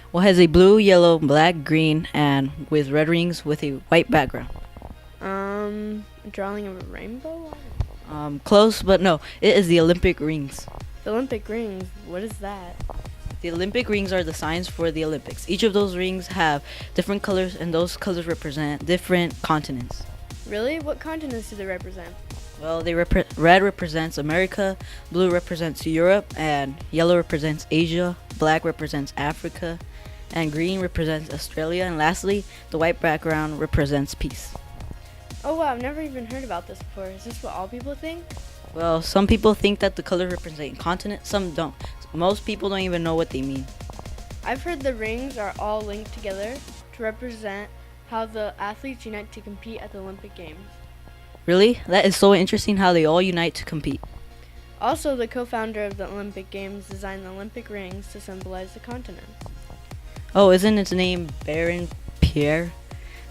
What has a blue, yellow, black, green, and with red rings with a white background? Drawing of a rainbow? Close, but no. It is the Olympic rings. The Olympic rings, what is that? The Olympic rings are the signs for the Olympics. Each of those rings have different colors, and those colors represent different continents. Really? What continents do they represent? Well, red represents America, blue represents Europe, and yellow represents Asia, black represents Africa, and green represents Australia, and lastly, the white background represents peace. Oh wow, I've never even heard about this before. Is this what all people think? Well, some people think that the colors represent continents, some don't. Most people don't even know what they mean. I've heard the rings are all linked together to represent how the athletes unite to compete at the Olympic Games. Really? That is so interesting how they all unite to compete. Also, the co-founder of the Olympic Games designed the Olympic rings to symbolize the continents. Oh, isn't its name Baron Pierre?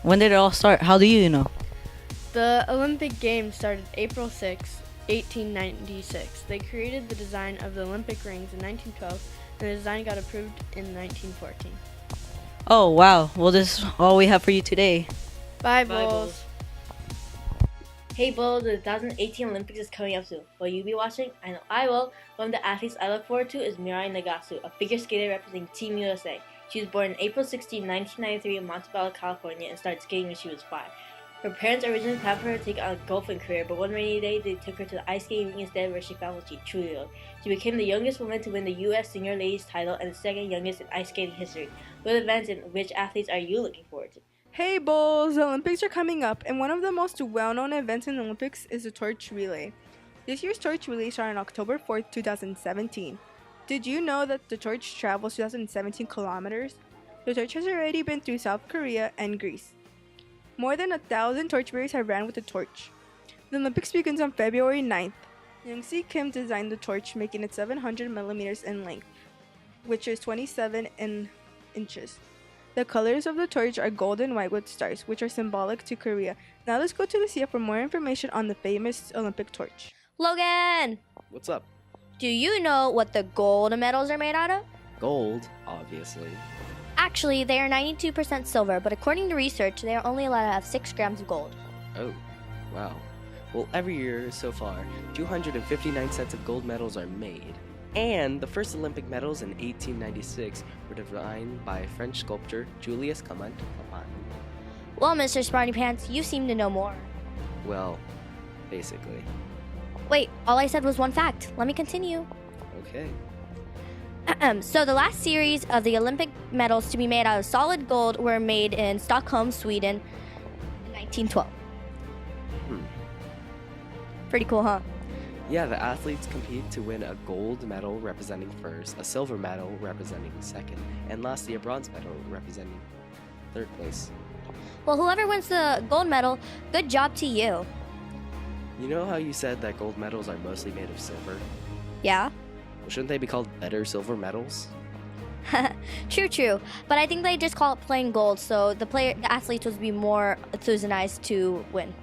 When did it all start? How do you know? The Olympic Games started April 6, 1896. They created the design of the Olympic rings in 1912, and the design got approved in 1914. Oh, wow. Well, this is all we have for you today. Bye, Bye, Bulls. Bulls. Hey Bo, the 2018 Olympics is coming up soon. Will you be watching? I know I will. One of the athletes I look forward to is Mirai Nagasu, a figure skater representing Team USA. She was born on April 16, 1993 in Montebello, California and started skating when she was 5. Her parents originally planned for her to take on a golfing career, but one rainy day they took her to the ice skating rink instead, where she found what she truly loved. She became the youngest woman to win the U.S. Senior Ladies title and the second youngest in ice skating history. What events and which athletes are you looking forward to? Hey Bulls! The Olympics are coming up, and one of the most well-known events in the Olympics is the Torch Relay. This year's Torch Relay started on October 4th, 2017. Did you know that the torch travels 2017 kilometers? The torch has already been through South Korea and Greece. More than 1,000 torchbearers have ran with the torch. The Olympics begins on February 9th. Youngsi Kim designed the torch, making it 700 millimeters in length, which is 27 inches. The colors of the torch are gold and white with stars, which are symbolic to Korea. Now let's go to Lucia for more information on the famous Olympic torch. Logan, What's up? do you know what the gold medals are made out of? Gold, obviously. Actually, they are 92% silver, but according to research, they are only allowed to have 6 grams of gold. Oh, wow. Well, every year so far, 259 sets of gold medals are made. And the first Olympic medals in 1896 were designed by French sculptor Julius Clement Papin. Well, Mr. Smarty Pants, you seem to know more. Well, basically. Wait, all I said was one fact. Let me continue. Okay. So the last series of the Olympic medals to be made out of solid gold were made in Stockholm, Sweden in 1912. Pretty cool, huh? Yeah, the athletes compete to win a gold medal representing first, a silver medal representing second, and lastly a bronze medal representing third place. Well, whoever wins the gold medal, good job to you. You know how you said that gold medals are mostly made of silver? Yeah? Well, shouldn't they be called better silver medals? True. But I think they just call it plain gold, so the athletes would be more enthusiastic to win.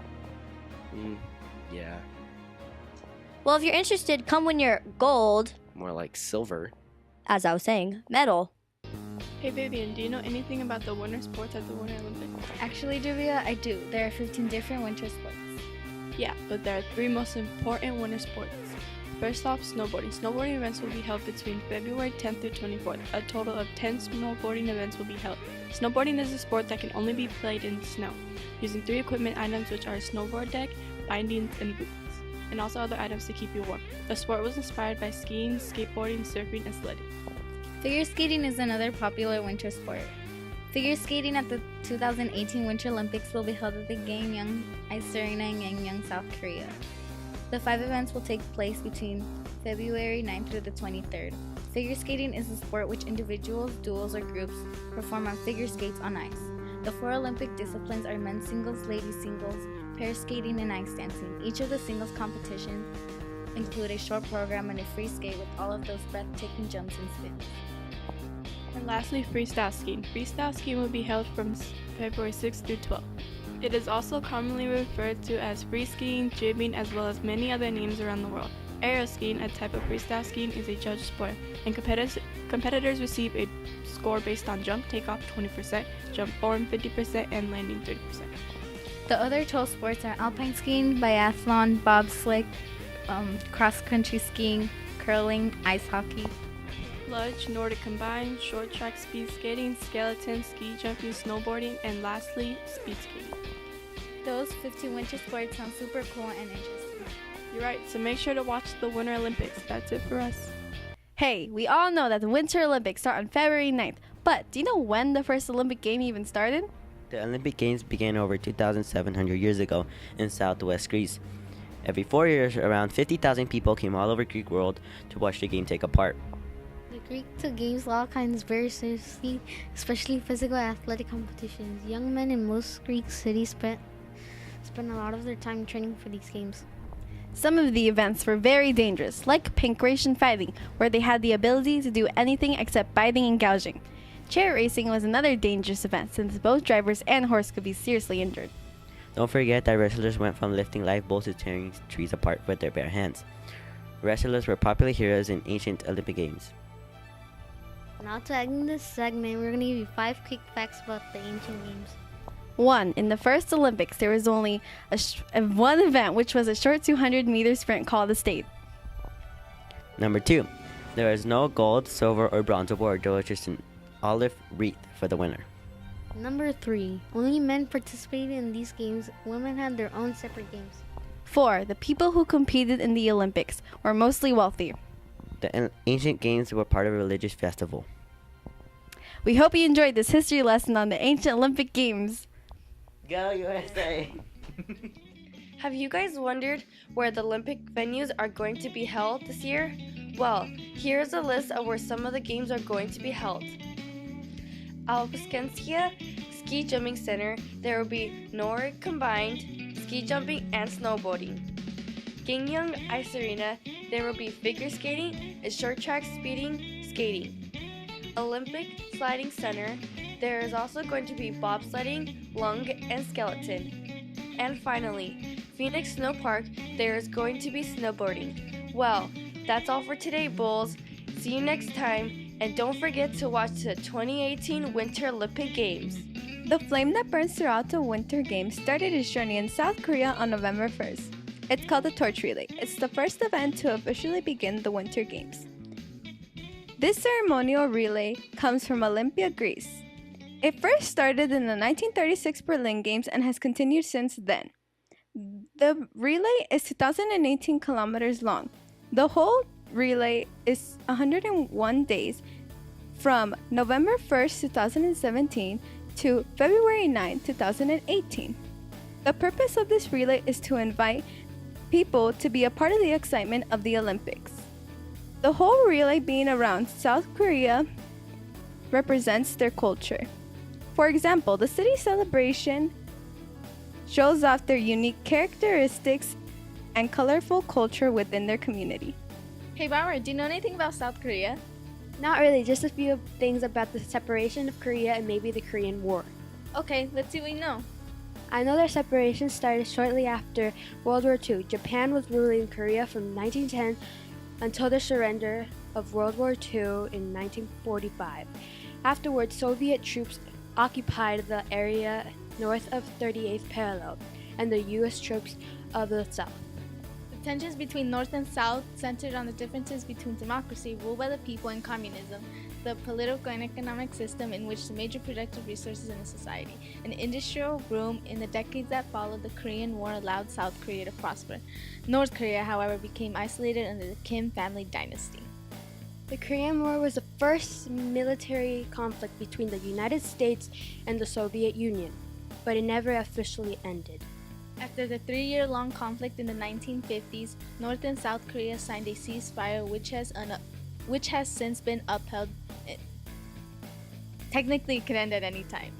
Yeah. Well, if you're interested, come win your gold, More like silver. as I was saying, medal. Hey Vivian, do you know anything about the winter sports at the Winter Olympics? Actually, Juvia, I do. There are 15 different winter sports. Yeah, but there are 3 most important winter sports. First off, snowboarding. Snowboarding events will be held between February 10th through 24th. A total of 10 snowboarding events will be held. Snowboarding is a sport that can only be played in snow, using 3 equipment items, which are a snowboard deck, bindings, and boots. and also other items to keep you warm. The sport was inspired by skiing, skateboarding, surfing, and sledding. Figure skating is another popular winter sport. Figure skating at the 2018 Winter Olympics will be held at the Gangneung Ice Arena in Gangneung, South Korea. The 5 events will take place between February 9th through the 23rd. Figure skating is a sport which individuals, duos, or groups perform on figure skates on ice. The 4 Olympic disciplines are men's singles, ladies singles, pair skating, and ice dancing. Each of the singles competitions include a short program and a free skate with all of those breathtaking jumps and spins. And lastly, freestyle skiing. Freestyle skiing will be held from February 6th through 12th. It is also commonly referred to as free skiing, jibbing, as well as many other names around the world. Aero skiing, a type of freestyle skiing, is a judged sport, and competitors receive a score based on jump takeoff 20%, jump form 50%, and landing 30%. The other 12 sports are alpine skiing, biathlon, bobsleigh, cross-country skiing, curling, ice hockey. Luge, Nordic combined, short track speed skating, skeleton, ski jumping, snowboarding, and lastly, speed skating. Those 15 winter sports sound super cool and interesting. You're right, so make sure to watch the Winter Olympics. That's it for us. Hey, we all know that the Winter Olympics start on February 9th, but do you know when the first Olympic game even started? The Olympic Games began over 2,700 years ago in southwest Greece. Every 4 years, around 50,000 people came all over Greek world to watch the game take part. The Greek took games of all kinds very seriously, especially physical athletic competitions. Young men in most Greek cities spent a lot of their time training for these games. Some of the events were very dangerous, like pancration fighting, where they had the ability to do anything except biting and gouging. Chariot racing was another dangerous event, since both drivers and horse could be seriously injured. Don't forget that wrestlers went from lifting live bolts to tearing trees apart with their bare hands. Wrestlers were popular heroes in ancient Olympic Games. Now to end this segment, we're going to give you 5 quick facts about the ancient games. 1. In the first Olympics, there was only one event, which was a short 200-meter sprint called the Stade. Number 2. There was no gold, silver, or bronze award. There was just an olive wreath for the winner. Number 3. Only men participated in these games. Women had their own separate games. 4. The people who competed in the Olympics were mostly wealthy. The ancient games were part of a religious festival. We hope you enjoyed this history lesson on the ancient Olympic Games. Go USA! Have you guys wondered where the Olympic venues are going to be held this year? Well, here's a list of where some of the games are going to be held. Alpskenskia Ski Jumping Center, there will be Nordic combined, ski jumping, and snowboarding. Gangneung Ice Arena, there will be figure skating and short track speeding, skating. Olympic Sliding Center, there is also going to be bobsledding, lung, and skeleton. And finally, Phoenix Snow Park, there is going to be snowboarding. Well, that's all for today, Bulls. See you next time, and don't forget to watch the 2018 Winter Olympic Games. The flame that burns throughout the Winter Games started its journey in South Korea on November 1st. It's called the Torch Relay. It's the first event to officially begin the Winter Games. This ceremonial relay comes from Olympia, Greece. It first started in the 1936 Berlin Games and has continued since then. The relay is 2,018 kilometers long. The whole relay is 101 days from November 1st, 2017 to February 9, 2018. The purpose of this relay is to invite people to be a part of the excitement of the Olympics. The whole relay being around South Korea represents their culture. For example, the city celebration shows off their unique characteristics and colorful culture within their community. Hey Bauer, do you know anything about South Korea? Not really, just a few things about the separation of Korea and maybe the Korean War. Okay, let's see what you know. I know their separation started shortly after World War II. Japan was ruling Korea from 1910 until the surrender of World War II in 1945. Afterwards, Soviet troops occupied the area north of 38th parallel and the U.S. troops of the south. The Tensions between North and South centered on the differences between democracy, ruled by the people, and communism, the political and economic system in which the major productive resources in a society. An industrial boom in the decades that followed the Korean War allowed South Korea to prosper. North Korea, however, became isolated under the Kim family dynasty. The Korean War was the first military conflict between the United States and the Soviet Union, but it never officially ended. After the 3-year-long conflict in the 1950s, North and South Korea signed a ceasefire which has since been upheld. Technically, it could end at any time.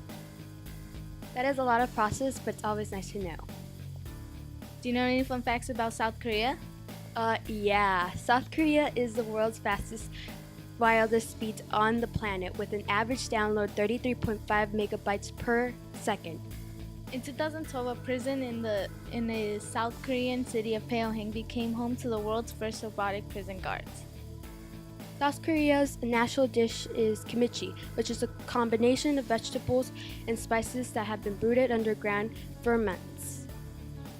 That is a lot of process, but it's always nice to know. Do you know any fun facts about South Korea? Yeah. South Korea is the world's fastest wireless speed on the planet with an average download 33.5 megabytes per second. In 2012, a prison in the South Korean city of Pyongyang became home to the world's first robotic prison guards. South Korea's national dish is kimchi, which is a combination of vegetables and spices that have been brooded underground for months.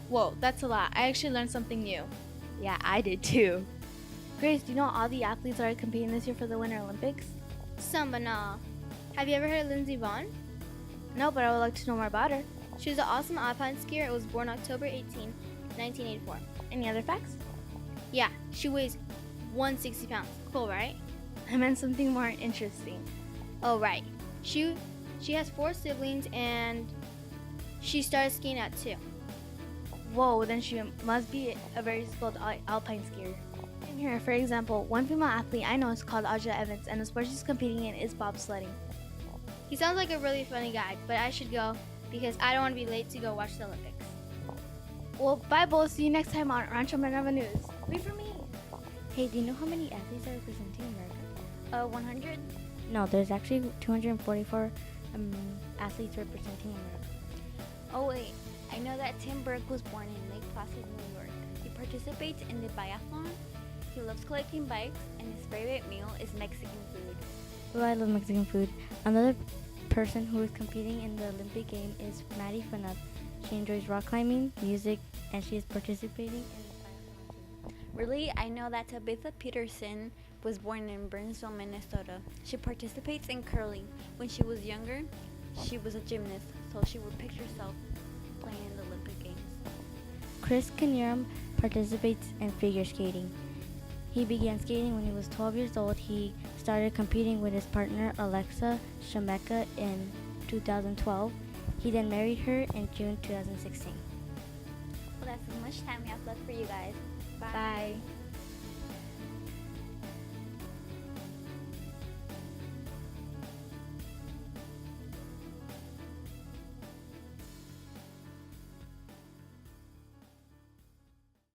Whoa, that's a lot. I actually learned something new. Yeah, I did too. Grace, do you know all the athletes that are competing this year for the Winter Olympics? Some, but no. Have you ever heard of Lindsey Vonn? No, but I would like to know more about her. She was an awesome alpine skier. It was born October 18, 1984. Any other facts? Yeah, she weighs 160 pounds. Cool, right? I meant something more interesting. Oh, right. She has 4 siblings and she started skiing at 2. Whoa, then she must be a very skilled alpine skier. And here, for example, one female athlete I know is called Aja Evans, and the sport she's competing in is bobsledding. He sounds like a really funny guy, but I should go because I don't want to be late to go watch the Olympics. Well, bye, both. See you next time on Rancho Minerva News. Wait for me. Hey, do you know how many athletes are representing America? 100? No, there's actually 244 athletes representing America. Oh wait, I know that Tim Burke was born in Lake Placid, New York. He participates in the biathlon. He loves collecting bikes, and his favorite meal is Mexican food. Oh, I love Mexican food. Another person who is competing in the Olympic game is Maddie Funup. She enjoys rock climbing, music, and she is participating in the biathlon. Really, I know that Tabitha Peterson was born in Burnsville, Minnesota. She participates in curling. When she was younger, she was a gymnast, so she would picture herself playing in the Olympic Games. Chris Knierim participates in figure skating. He began skating when he was 12 years old. He started competing with his partner Alexa Shemeka in 2012. He then married her in June 2016. Well, that's as much time we have left for you guys. Bye.